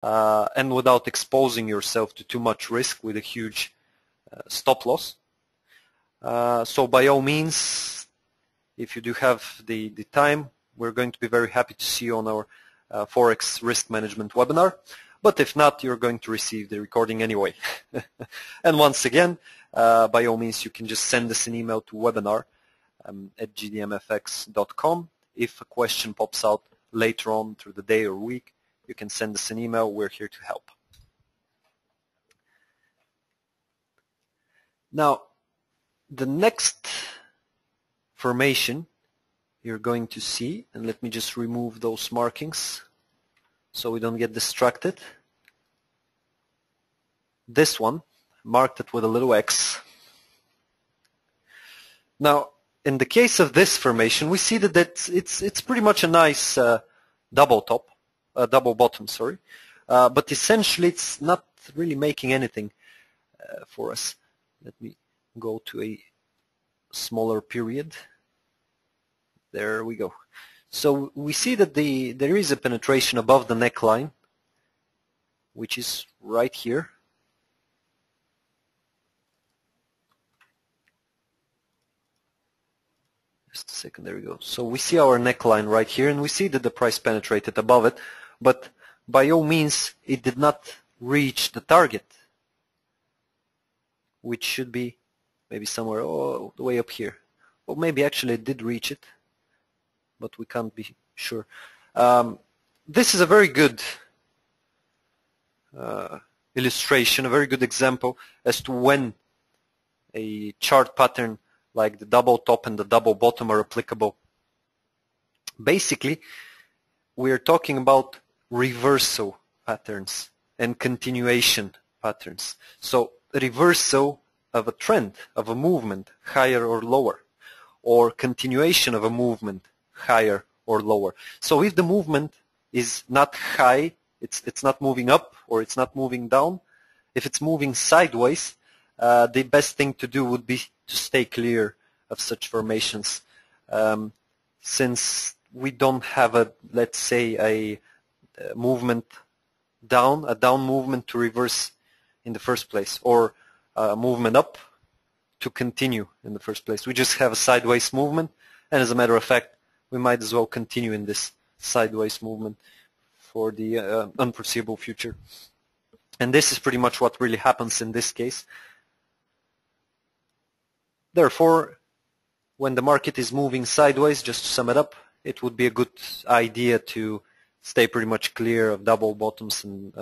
and without exposing yourself to too much risk with a huge stop loss. So by all means, if you do have the time, we're going to be very happy to see you on our Forex risk management webinar. But if not, you're going to receive the recording anyway. And once again, by all means, you can just send us an email to webinar@gdmfx.com. If a question pops out later on through the day or week, you can send us an email. We're here to help. Now, the next formation you're going to see, and let me just remove those markings so we don't get distracted. This one, marked it with a little X. Now, in the case of this formation, we see that it's pretty much a nice double bottom, sorry. But essentially, it's not really making anything for us. Let me go to a smaller period. There we go. So we see that there is a penetration above the neckline, which is right here. Just a second, there we go. So we see our neckline right here, and we see that the price penetrated above it, but by all means, it did not reach the target, which should be maybe somewhere all the way up here. Well, maybe actually it did reach it, but we can't be sure. This is a very good illustration, a very good example as to when a chart pattern like the double top and the double bottom are applicable. Basically, we are talking about reversal patterns and continuation patterns. So reversal of a trend, of a movement, higher or lower, or continuation of a movement, higher or lower. So if the movement is not high, it's not moving up or it's not moving down, if it's moving sideways, the best thing to do would be to stay clear of such formations, since we don't have a, let's say, a movement down, a down movement to reverse in the first place, or a movement up to continue in the first place. We just have a sideways movement, and as a matter of fact, we might as well continue in this sideways movement for the unforeseeable future. And this is pretty much what really happens in this case. Therefore, when the market is moving sideways, just to sum it up, it would be a good idea to stay pretty much clear of double bottoms and